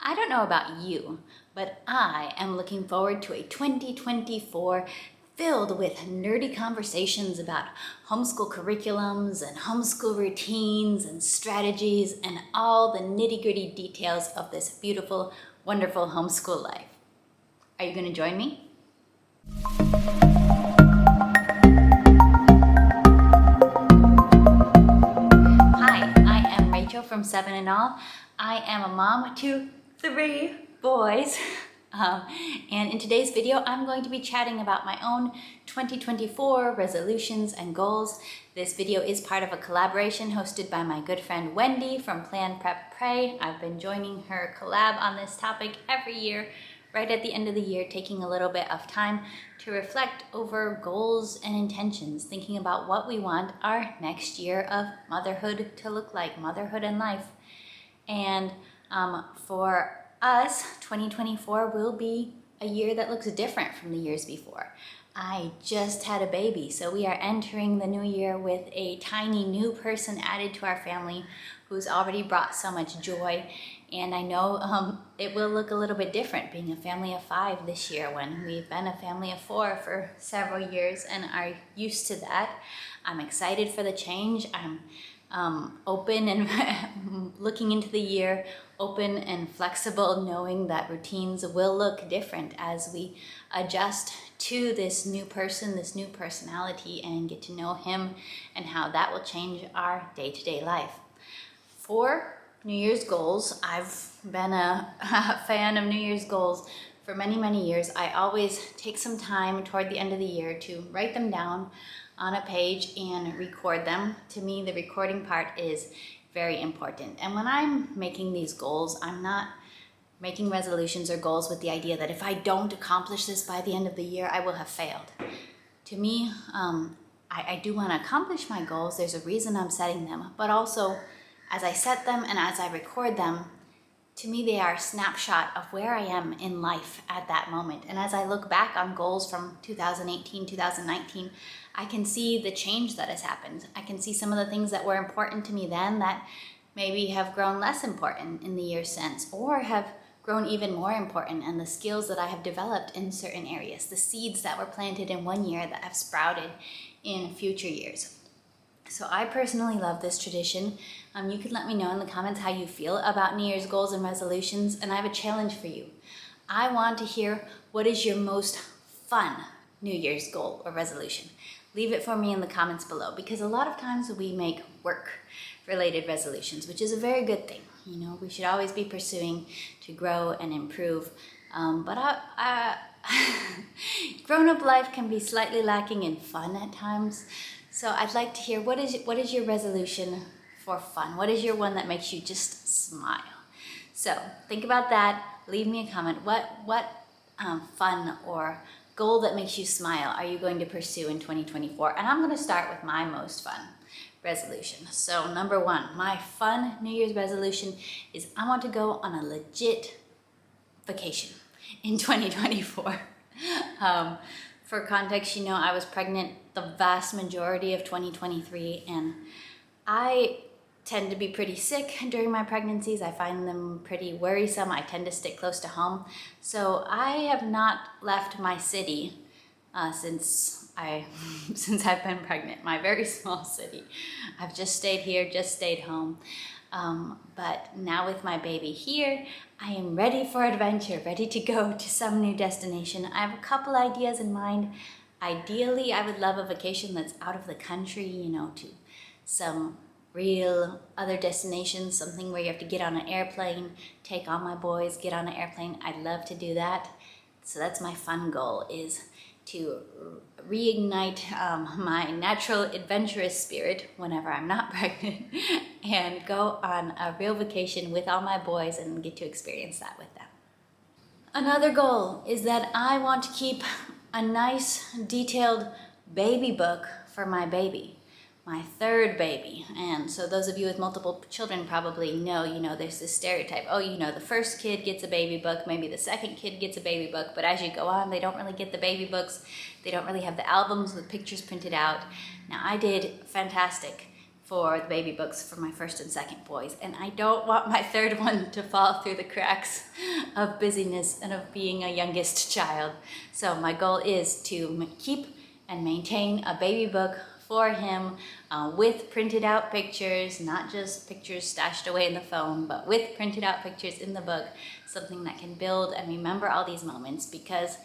I don't know about you, but I am looking forward to a 2024 filled with nerdy conversations about homeschool curriculums and homeschool routines and strategies and all the nitty-gritty details of this beautiful, wonderful homeschool life. Are you going to join me? Hi, I am Rachel from 7 and All. I am a mom to 3 boys. And in today's video, I'm going to be chatting about my own 2024 resolutions and goals. This video is part of a collaboration hosted by my good friend Wendy from Plan Prep Pray. I've been joining her collab on this topic every year, right at the end of the year, taking a little bit of time to reflect over goals and intentions, thinking about what we want our next year of motherhood to look like, motherhood and life. And for us, 2024 will be a year that looks different from the years before. I just had a baby, so we are entering the new year with a tiny new person added to our family who's already brought so much joy. And I know it will look a little bit different being a family of 5 this year when we've been a family of 4 for several years and are used to that. I'm excited for the change. I'm open and looking into the year, open and flexible, knowing that routines will look different as we adjust to this new person, this new personality, and get to know him and how that will change our day-to-day life. For New Year's goals, I've been a fan of New Year's goals for many, many years. I always take some time toward the end of the year to write them down on a page and record them. To me, the recording part is very important. And when I'm making these goals, I'm not making resolutions or goals with the idea that if I don't accomplish this by the end of the year, I will have failed. To me, I do want to accomplish my goals. There's a reason I'm setting them, but also as I set them and as I record them, to me, they are a snapshot of where I am in life at that moment. And as I look back on goals from 2018, 2019, I can see the change that has happened. I can see some of the things that were important to me then that maybe have grown less important in the years since, or have grown even more important, and the skills that I have developed in certain areas, the seeds that were planted in one year that have sprouted in future years. So I personally love this tradition. You can let me know in the comments how you feel about New Year's goals and resolutions, and I have a challenge for you. I want to hear what is your most fun New Year's goal or resolution. Leave it for me in the comments below, because a lot of times we make work-related resolutions, which is a very good thing. You know, we should always be pursuing to grow and improve, but grown-up life can be slightly lacking in fun at times. So I'd like to hear what is your resolution for fun? What is your one that makes you just smile? So think about that. Leave me a comment. What fun or goal that makes you smile are you going to pursue in 2024? And I'm going to start with my most fun resolution. So number 1, my fun New Year's resolution is I want to go on a legit vacation in 2024. For context, you know, I was pregnant the vast majority of 2023, and I tend to be pretty sick during my pregnancies. I find them pretty worrisome. I tend to stick close to home. So I have not left my city since I've been pregnant, my very small city. I've just stayed here, just stayed home. But now with my baby here, I am ready for adventure, ready to go to some new destination. I have a couple ideas in mind. Ideally, I would love a vacation that's out of the country, you know, to some real other destinations, something where you have to get on an airplane, take all my boys, get on an airplane. I'd love to do that. So that's my fun goal, is to reignite my natural adventurous spirit whenever I'm not pregnant and go on a real vacation with all my boys and get to experience that with them. Another goal is that I want to keep a nice detailed baby book for my baby, my 3rd baby. And so those of you with multiple children probably know, you know, there's this stereotype. Oh, you know, the first kid gets a baby book, maybe the second kid gets a baby book, but as you go on, they don't really get the baby books. They don't really have the albums with pictures printed out. Now, I did fantastic for the baby books for my first and second boys, and I don't want my third one to fall through the cracks of busyness and of being a youngest child. So my goal is to keep and maintain a baby book for him with printed out pictures, not just pictures stashed away in the phone, but with printed out pictures in the book, something that can build and remember all these moments, because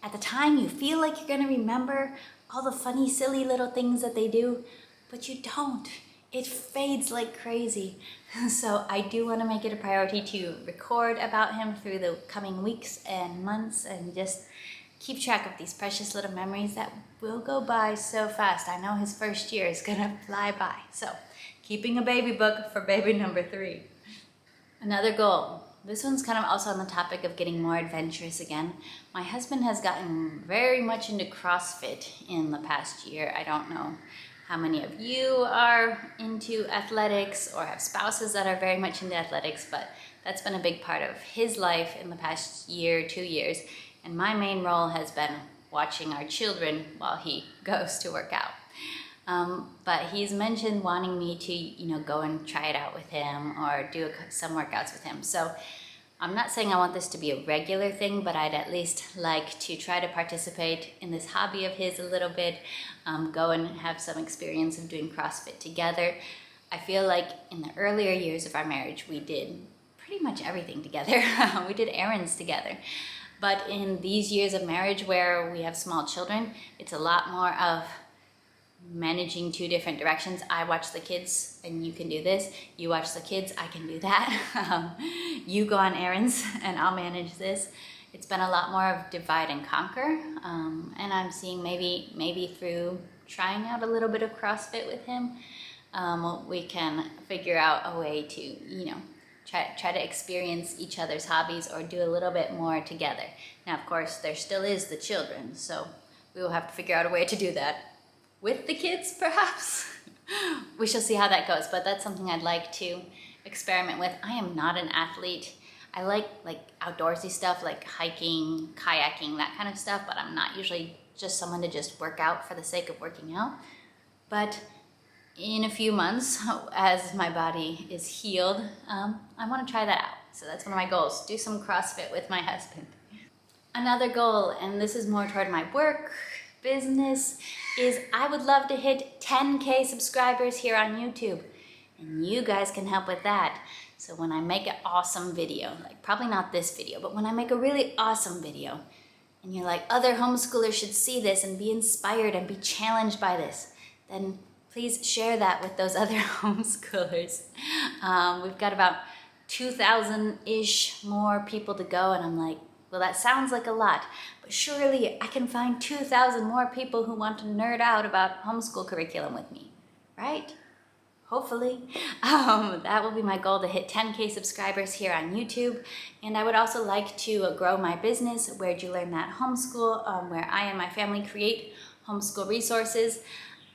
at the time you feel like you're gonna remember all the funny, silly little things that they do, but you don't. It fades like crazy. So I do want to make it a priority to record about him through the coming weeks and months, and just keep track of these precious little memories that will go by so fast. I know his first year is gonna fly by. So keeping a baby book for baby number 3. Another goal. This one's kind of also on the topic of getting more adventurous again. My husband has gotten very much into CrossFit in the past year. I don't know how many of you are into athletics or have spouses that are very much into athletics, but that's been a big part of his life in the past year, 2 years. And my main role has been watching our children while he goes to work out. But he's mentioned wanting me to, go and try it out with him or do some workouts with him. So I'm not saying I want this to be a regular thing, but I'd at least like to try to participate in this hobby of his a little bit, go and have some experience of doing CrossFit together. I feel like in the earlier years of our marriage, we did pretty much everything together. We did errands together. But in these years of marriage where we have small children, it's a lot more of managing 2 different directions. I watch the kids and you can do this. You watch the kids, I can do that. You go on errands and I'll manage this. It's been a lot more of divide and conquer. And I'm seeing maybe through trying out a little bit of CrossFit with him, we can figure out a way to, try to experience each other's hobbies or do a little bit more together. Now, of course, there still is the children, so we will have to figure out a way to do that with the kids, perhaps. We shall see how that goes, but that's something I'd like to experiment with. I am not an athlete. I like outdoorsy stuff like hiking, kayaking, that kind of stuff, but I'm not usually just someone to just work out for the sake of working out. But in a few months, as my body is healed, I want to try that out. So that's one of my goals, do some CrossFit with my husband. Another goal, and this is more toward my work, business, is I would love to hit 10K subscribers here on YouTube. And you guys can help with that. So when I make an awesome video, like probably not this video, but when I make a really awesome video, and you're like, other homeschoolers should see this and be inspired and be challenged by this, then please share that with those other homeschoolers. We've got about 2,000-ish more people to go, and I'm like, well, that sounds like a lot, but surely I can find 2,000 more people who want to nerd out about homeschool curriculum with me, right? Hopefully. That will be my goal, to hit 10K subscribers here on YouTube. And I would also like to grow my business, Where'd You Learn That Homeschool, where I and my family create homeschool resources.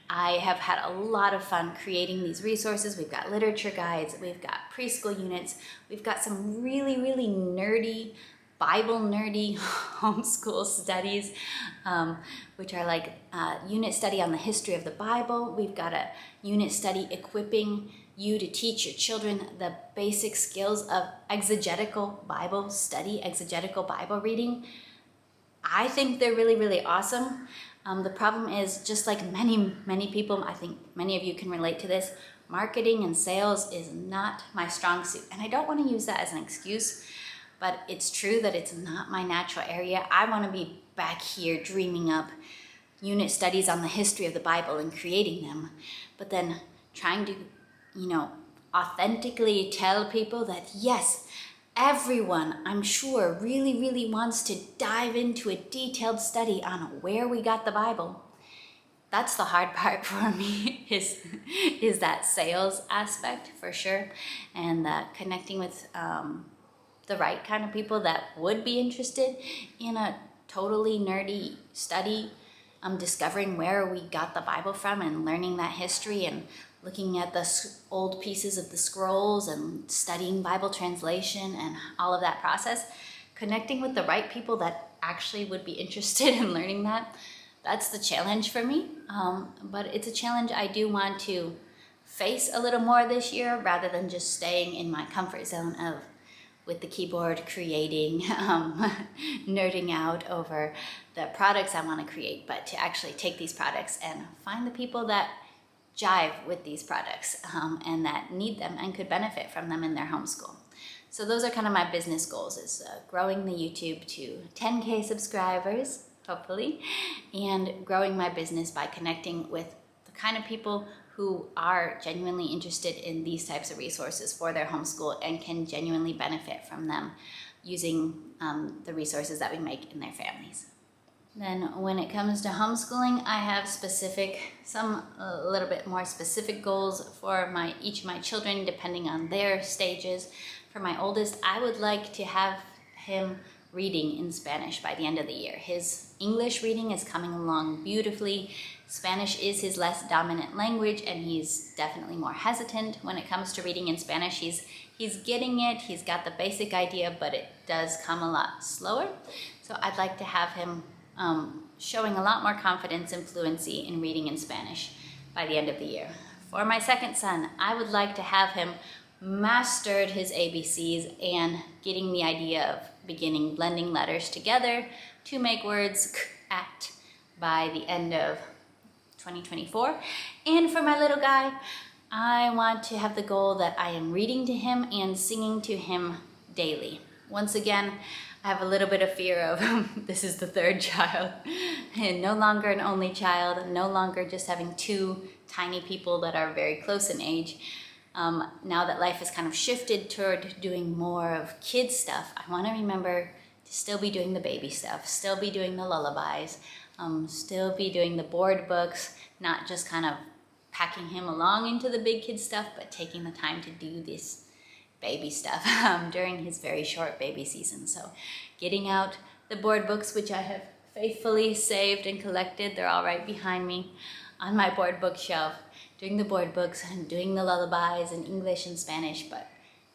I have had a lot of fun creating these resources. We've got literature guides, we've got preschool units, we've got some really, really nerdy, Bible nerdy homeschool studies, which are like a unit study on the history of the Bible. We've got a unit study equipping you to teach your children the basic skills of exegetical Bible study, exegetical Bible reading. I think they're really, really awesome. The problem is, just like many people, I think many of you can relate to this, marketing and sales is not my strong suit. And I don't want to use that as an excuse, but it's true that it's not my natural area. I want to be back here dreaming up unit studies on the history of the Bible and creating them, but then trying to, authentically tell people that yes, everyone, I'm sure, really, really wants to dive into a detailed study on where we got the Bible. That's the hard part for me, is that sales aspect, for sure, and connecting with the right kind of people that would be interested in a totally nerdy study, discovering where we got the Bible from and learning that history and looking at the old pieces of the scrolls and studying Bible translation and all of that process, connecting with the right people that actually would be interested in learning that. That's the challenge for me, but it's a challenge I do want to face a little more this year rather than just staying in my comfort zone of with the keyboard creating, nerding out over the products I want to create, but to actually take these products and find the people that jive with these products and that need them and could benefit from them in their homeschool. So those are kind of my business goals, is growing the YouTube to 10K subscribers, hopefully, and growing my business by connecting with the kind of people who are genuinely interested in these types of resources for their homeschool and can genuinely benefit from them using the resources that we make in their families. Then when it comes to homeschooling, I have a little bit more specific goals for each of my children depending on their stages. For my oldest, I would like to have him reading in Spanish by the end of the year. His English reading is coming along beautifully. Spanish is his less dominant language, and he's definitely more hesitant when it comes to reading in Spanish. He's getting it, he's got the basic idea, but it does come a lot slower. So I'd like to have him showing a lot more confidence and fluency in reading in Spanish by the end of the year. For my second son, I would like to have him mastered his ABCs and getting the idea of beginning blending letters together to make words at by the end of 2024. And for my little guy, I want to have the goal that I am reading to him and singing to him daily. Once again, I have a little bit of fear of this is the third child and no longer an only child, no longer just having two tiny people that are very close in age. Now that life has kind of shifted toward doing more of kids stuff, I want to remember to still be doing the baby stuff, still be doing the lullabies, still be doing the board books, not just kind of packing him along into the big kid stuff, but taking the time to do this baby stuff during his very short baby season. So getting out the board books, which I have faithfully saved and collected, they're all right behind me on my board book shelf, doing the board books and doing the lullabies in English and Spanish, but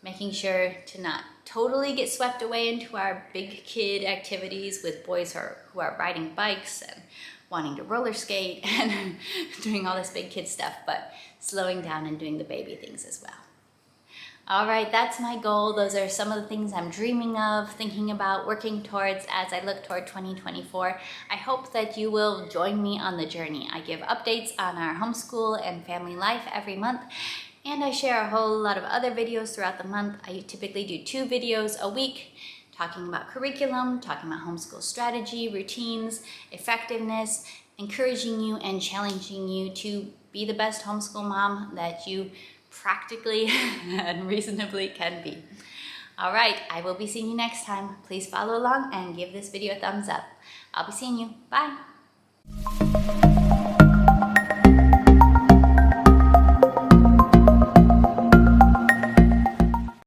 making sure to not totally get swept away into our big kid activities with boys who are riding bikes and wanting to roller skate and doing all this big kid stuff, but slowing down and doing the baby things as well. All right, that's my goal. Those are some of the things I'm dreaming of, thinking about, working towards as I look toward 2024. I hope that you will join me on the journey. I give updates on our homeschool and family life every month, and I share a whole lot of other videos throughout the month. I typically do 2 videos a week, talking about curriculum, talking about homeschool strategy, routines, effectiveness, encouraging you and challenging you to be the best homeschool mom that you practically and reasonably can be. All right, I will be seeing you next time. Please follow along and give this video a thumbs up. I'll be seeing you. Bye.